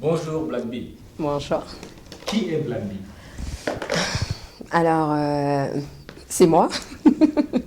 Bonjour Black Bee. Bonjour. Qui est Black Bee? Alors, c'est moi.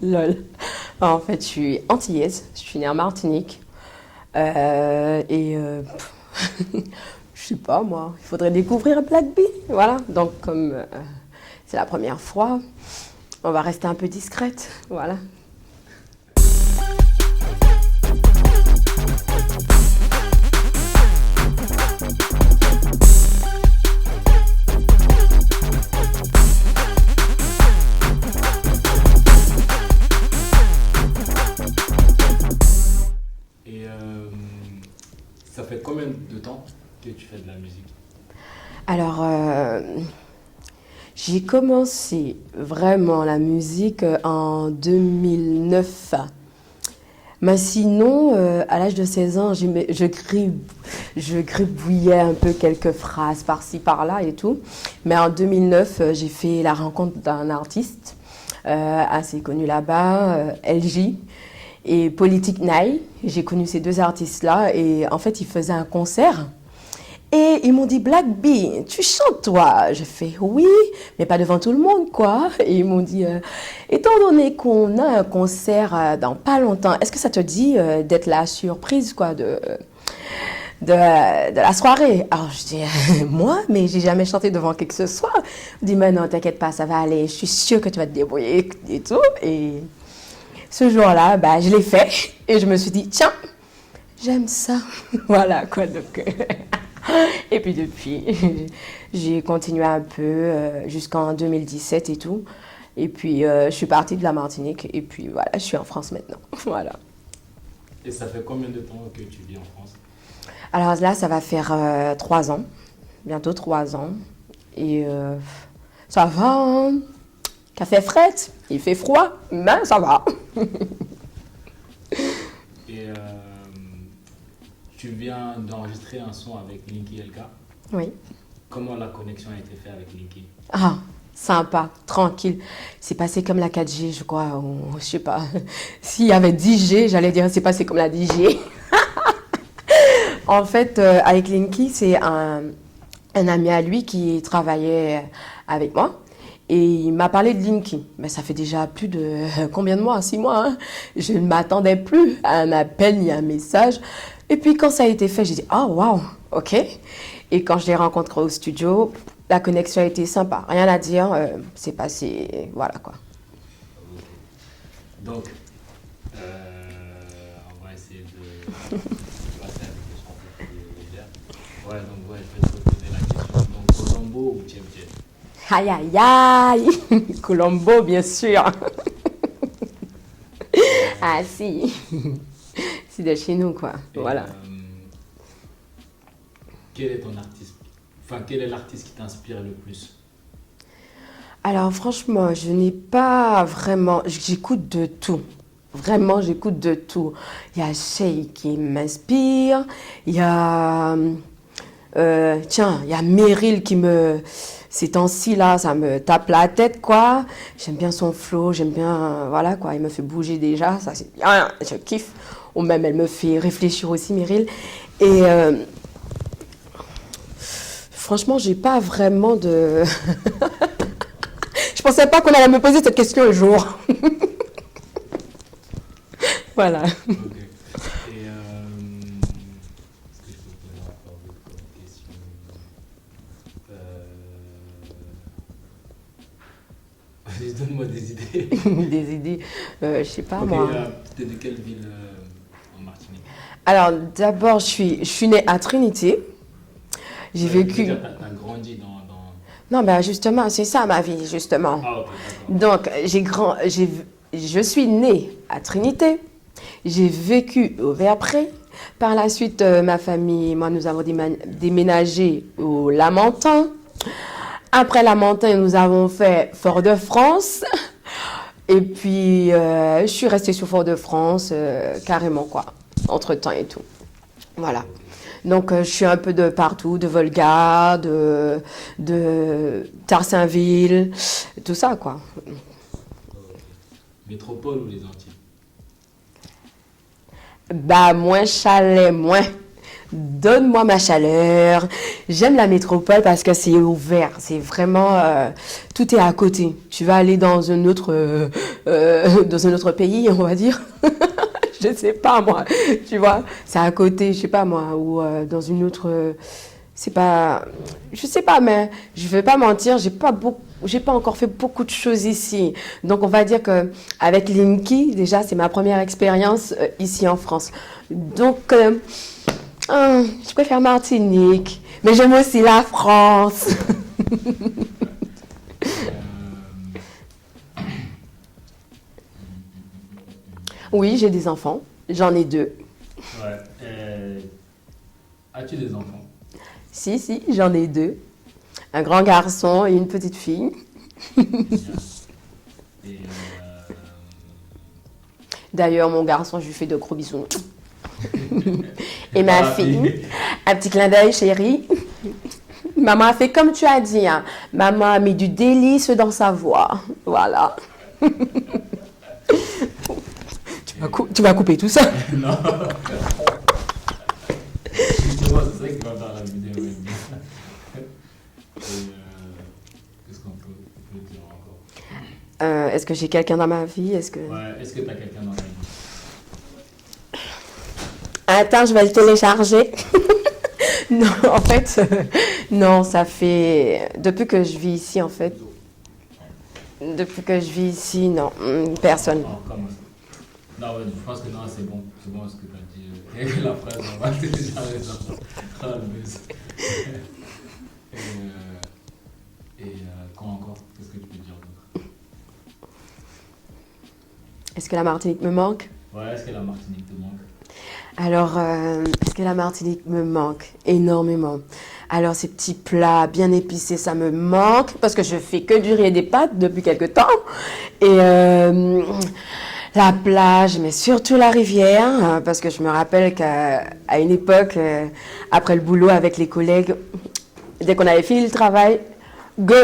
Lol. En fait, je suis antillaise. Je suis née en Martinique. Je sais pas, moi. Il faudrait découvrir Black Bee. Voilà. Donc, comme c'est la première fois, on va rester un peu discrète. Voilà. Et ça fait combien de temps que tu fais de la musique? Alors, j'ai commencé vraiment la musique en 2009. Mais sinon, à l'âge de 16 ans, je gribouillais un peu quelques phrases par-ci, par-là et tout. Mais en 2009, j'ai fait la rencontre d'un artiste assez connu là-bas, LJ, et Politique Nai. J'ai connu ces deux artistes-là et en fait, ils faisaient un concert. Et ils m'ont dit, Black Bee, tu chantes toi? J'ai fait oui, mais pas devant tout le monde, quoi. Et ils m'ont dit, étant donné qu'on a un concert dans pas longtemps, est-ce que ça te dit d'être la surprise, quoi, de la soirée? Alors je dis, moi, mais j'ai jamais chanté devant qui que ce soit. Je dis, mais non, t'inquiète pas, ça va aller, je suis sûre que tu vas te débrouiller et tout. Et ce jour-là, bah, je l'ai fait et je me suis dit, tiens, j'aime ça. Voilà, quoi, donc... Et puis depuis, j'ai continué un peu jusqu'en 2017 et tout. Et puis, je suis partie de la Martinique. Et puis, voilà, je suis en France maintenant. Voilà. Et ça fait combien de temps que tu vis en France? Alors là, ça va faire 3 ans. Bientôt 3 ans. Et ça va, hein. Ça fait fret, il fait froid, mais ça va. Et tu viens d'enregistrer un son avec Linky LK. Oui. Comment la connexion a été faite avec Linky? Ah, sympa, tranquille. C'est passé comme la 4G, je crois. Ou, je sais pas. S'il y avait 10G, j'allais dire c'est passé comme la 10G. En fait, avec Linky, c'est un ami à lui qui travaillait avec moi. Et il m'a parlé de Linky. Mais ça fait déjà plus de combien de mois? 6 mois, hein. Je ne m'attendais plus à un appel ni à un message. Et puis quand ça a été fait, j'ai dit, ah, waouh, ok. Et quand je l'ai rencontré au studio, la connexion a été sympa. Rien à dire, c'est passé, voilà quoi. Donc, on va essayer de passer à des questions un peu plus légères. Ouais, donc ouais, je vais te poser la question. Donc, Colombo ou Tchèp Tchèp? Aïe, aïe, aïe. Colombo, bien sûr. Ah si. C'est de chez nous, quoi. Et, Voilà. Quel est ton artiste? Enfin, quel est l'artiste qui t'inspire le plus? Alors franchement, je n'ai pas vraiment... J'écoute de tout. Vraiment, j'écoute de tout. Il y a Shay qui m'inspire. Il y a... tiens, il y a Meryl qui me... Ces temps-ci, là, ça me tape la tête, quoi. J'aime bien son flow, j'aime bien... Voilà, quoi. Il me fait bouger déjà. Ça, c'est bien. Je kiffe. Ou même, elle me fait réfléchir aussi, Meryl. Et... franchement, j'ai pas vraiment de... Je pensais pas qu'on allait me poser cette question un jour. Voilà. Ok. Et est-ce que je peux poser encore d'autres questions? Donne-moi des idées. Des idées, je sais pas Ok, moi. t'es de quelle ville en Martinique? Alors d'abord, je suis née à Trinité. J'ai vécu... T'as grandi dans... Non, ben justement, c'est ça ma vie, justement. Ah, ok, d'accord. Donc, je suis née à Trinité. J'ai vécu au Verpré. Par la suite, ma famille et moi, nous avons déménagé au Lamentin. Après Lamentin, nous avons fait Fort-de-France. Et puis, je suis restée sur Fort-de-France, carrément, quoi, entre-temps et tout. Voilà. Donc, je suis un peu de partout, de Volga, de Tarsainville, tout ça, quoi. Métropole ou les Antilles? Bah, moins chalet, moins. Donne-moi ma chaleur. J'aime la métropole parce que c'est ouvert. C'est vraiment... tout est à côté. Tu vas aller dans dans un autre pays, on va dire. Je sais pas, moi. Tu vois, c'est à côté, je sais pas, moi. Ou dans une autre... c'est pas... Je sais pas, mais je vais pas mentir, j'ai pas encore fait beaucoup de choses ici. Donc, on va dire que avec Linky, déjà, c'est ma première expérience ici en France. Donc, je préfère Martinique, mais j'aime aussi la France. Oui, j'ai des enfants. J'en ai 2. Ouais. As-tu des enfants? Si, j'en ai 2. Un grand garçon et une petite fille. Et D'ailleurs, mon garçon, je lui fais de gros bisous. Et ma fille, un petit clin d'œil, chérie. Maman a fait comme tu as dit. Hein. Maman a mis du délice dans sa voix. Voilà. Tu vas couper tout ça? non. Justement, c'est ça qui va faire la vidéo. Qu'est-ce qu'on peut dire encore? Est-ce que j'ai quelqu'un dans ma vie? Ouais, est-ce que tu as quelqu'un dans ta vie? Attends, je vais le télécharger. Non, en fait, non, ça fait... Depuis que je vis ici, en fait. Depuis que je vis ici, non, personne. Oh, comment ça? Non, ouais, je pense que non, c'est bon ce que tu as dit. La phrase, on va télécharger ça. Ah, le buzz. Quoi encore? Qu'est-ce que tu peux dire d'autre? Est-ce que la Martinique me manque? Ouais, est-ce que la Martinique te manque? Alors, est-ce que la Martinique me manque? Énormément. Alors, ces petits plats bien épicés, ça me manque parce que je fais que du riz et des pâtes depuis quelque temps. Et la plage, mais surtout la rivière, parce que je me rappelle qu'à une époque, après le boulot avec les collègues, dès qu'on avait fini le travail, go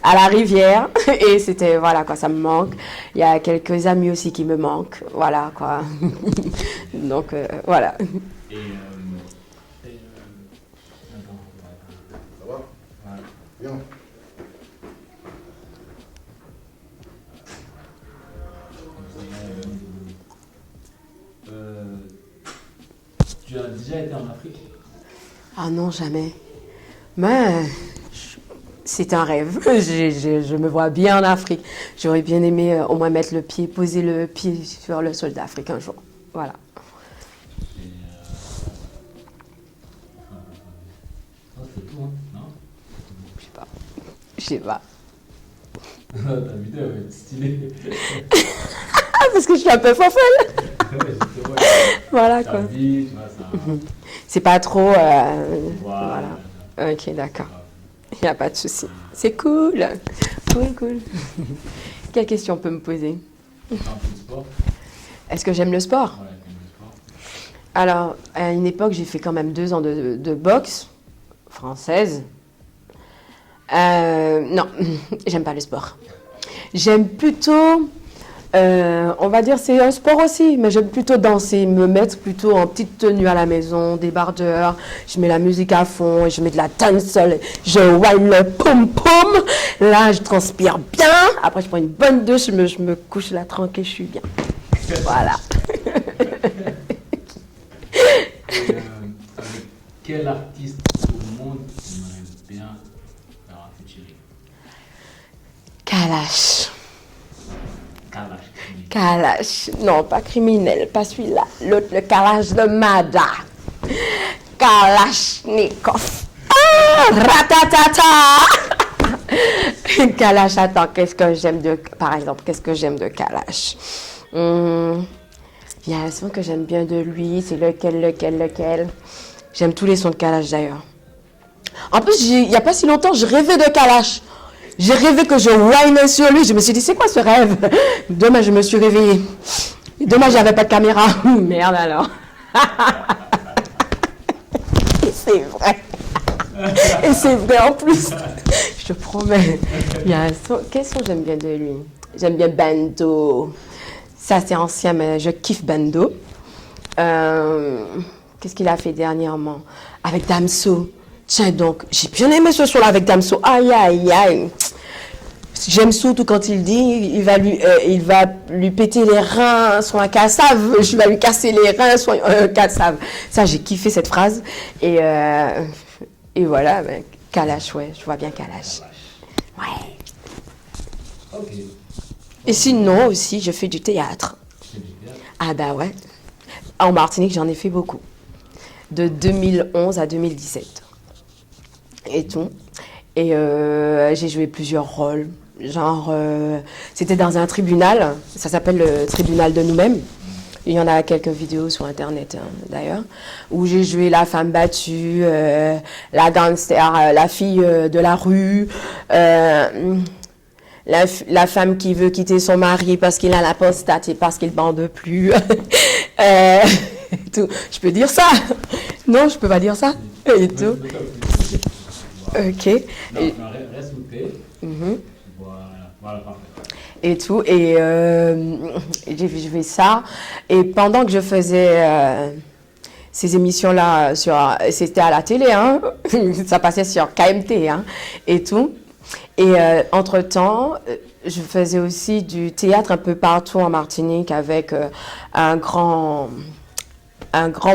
à la rivière. Et c'était, voilà quoi, ça me manque. Il y a quelques amis aussi qui me manquent, voilà quoi. Donc, voilà. Et, Ça va? ouais. Bien. Tu as déjà été en Afrique? Ah non, jamais. Mais c'est un rêve. Je me vois bien en Afrique. J'aurais bien aimé au moins poser le pied sur le sol d'Afrique un jour. Voilà. Et, c'est tout, hein? Non? Je sais pas. Je sais pas. Ta vidéo va être stylée. Ah, parce que je suis un peu fofolle. Ouais, justement, Voilà ta quoi. vie, tu vois, ça. C'est pas trop. Voilà. Voilà. Ok, d'accord. Il n'y a pas de souci. C'est cool. Cool. Quelle question on peut me poser? Un peu de sport? Est-ce que j'aime le sport? Ouais, t'aimes le sport. Alors, à une époque, j'ai fait quand même 2 ans de boxe française. Non, j'aime pas le sport. J'aime plutôt, on va dire, c'est un sport aussi, mais j'aime plutôt danser, me mettre plutôt en petite tenue à la maison, débardeur. Je mets la musique à fond et je mets de la dancehall. Je whine le pom-pom. Là, je transpire bien. Après, je prends une bonne douche, je me couche là tranquille, je suis bien. Voilà. Avec quel artiste au monde tu aimerais bien faire un featuring? Kalash. Kalash. Kalash. Non, pas criminel, pas celui-là. L'autre, le Kalash de Mada. Kalashnikov. Ah, ratatata. Kalash, attends, par exemple, qu'est-ce que j'aime de Kalash? Il y a un son que j'aime bien de lui, c'est lequel? J'aime tous les sons de Kalash d'ailleurs. En plus, il n'y a pas si longtemps, je rêvais de Kalash. J'ai rêvé que je whinais sur lui. Je me suis dit, c'est quoi ce rêve? Demain, je me suis réveillée. Demain, j'avais pas de caméra. Merde alors. Et c'est vrai. Et c'est vrai en plus. Je te promets. Il y a un son. Quel son j'aime bien de lui? J'aime bien Bando. Ça, c'est ancien, mais je kiffe Bando. Qu'est-ce qu'il a fait dernièrement? Avec Damso. Tiens donc, j'ai bien aimé ce son-là avec Damso. Aïe, aïe, aïe. J'aime surtout quand il dit il va lui péter les reins, soit un cassave. Je vais lui casser les reins, soit un cassave. Ça, j'ai kiffé cette phrase. Et voilà, ben, Kalash, ouais, je vois bien Kalash. Ouais. Ok. Et sinon aussi, je fais du théâtre. C'est bien. Ah bah ouais. En Martinique, j'en ai fait beaucoup. De 2011 à 2017. Et tout. Et j'ai joué plusieurs rôles. Genre, c'était dans un tribunal. Ça s'appelle le tribunal de nous-mêmes. Il y en a quelques vidéos sur Internet, hein, d'ailleurs, où j'ai joué la femme battue, la gangster, la fille de la rue, la femme qui veut quitter son mari parce qu'il a la prostate et parce qu'il ne bande plus. Tout. Je peux dire ça? Non, je peux pas dire ça. Et tout. Ok. Non, reste où t'es. Voilà, parfait. Et tout. Et j'ai fait ça. Et pendant que je faisais ces émissions-là, c'était à la télé, hein, ça passait sur KMT, hein, et tout. Et entre-temps, je faisais aussi du théâtre un peu partout en Martinique avec un grand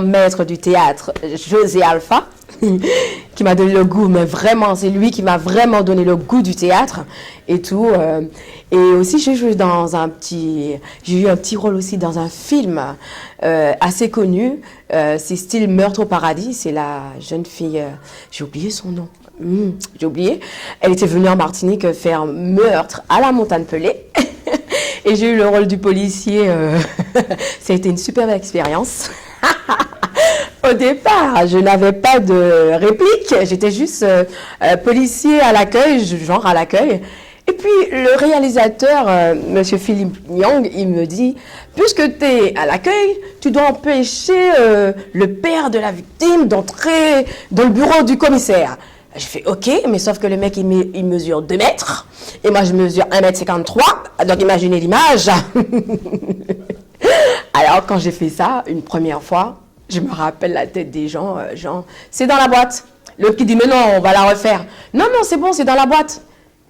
maître du théâtre, José Alpha, qui m'a donné le goût, mais vraiment, c'est lui qui m'a vraiment donné le goût du théâtre et tout. Et aussi, j'ai eu un petit rôle aussi dans un film assez connu, c'est style Meurtre au paradis, c'est la jeune fille, j'ai oublié son nom. J'ai oublié. Elle était venue en Martinique faire meurtre à la montagne Pelée. Et j'ai eu le rôle du policier. Ça a été une superbe expérience. Au départ, je n'avais pas de réplique. J'étais juste policier à l'accueil, genre à l'accueil. Et puis, le réalisateur, Monsieur Philippe Young, il me dit, puisque tu es à l'accueil, tu dois empêcher le père de la victime d'entrer dans le bureau du commissaire. Je fais OK, mais sauf que le mec, il mesure 2 mètres. Et moi, je mesure 1,53 m. Donc, imaginez l'image. Alors, quand j'ai fait ça, une première fois, je me rappelle la tête des gens, genre, c'est dans la boîte. L'autre qui dit, mais non, on va la refaire. Non, non, c'est bon, c'est dans la boîte.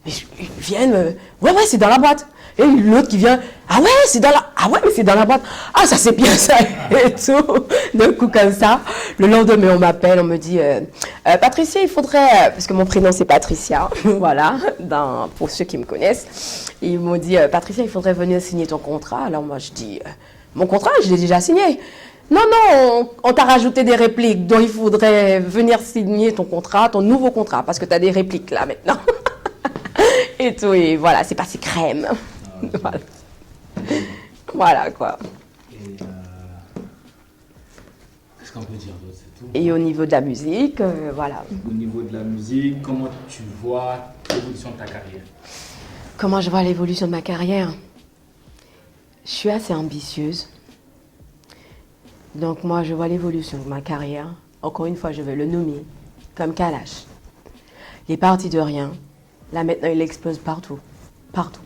Mais ils viennent, ouais, c'est dans la boîte. Et l'autre qui vient, ah ouais, mais c'est dans la boîte. Ah, ça c'est bien ça et tout. D'un coup comme ça. Le lendemain, on m'appelle, on me dit, Patricia, il faudrait, parce que mon prénom c'est Patricia, voilà, pour ceux qui me connaissent. Ils m'ont dit, Patricia, il faudrait venir signer ton contrat. Alors moi je dis, mon contrat, je l'ai déjà signé. Non, non, on t'a rajouté des répliques, donc il faudrait venir signer ton contrat, ton nouveau contrat, parce que tu as des répliques là maintenant. Et tout, et voilà, c'est passé crème. Voilà. Voilà quoi. Et qu'est-ce qu'on peut dire d'autre, c'est tout? Et au niveau de la musique, voilà. Au niveau de la musique, comment tu vois l'évolution de ta carrière? Comment je vois l'évolution de ma carrière? Je suis assez ambitieuse. Donc moi, je vois l'évolution de ma carrière. Encore une fois, je vais le nommer comme Kalash. Il est parti de rien. Là maintenant, il explose partout. Partout.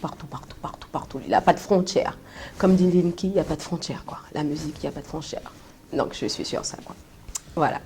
Il n'a pas de frontières. Comme dit Linky, il n'y a pas de frontières, quoi. La musique, il n'y a pas de frontières. Donc je suis sur ça, quoi. Voilà.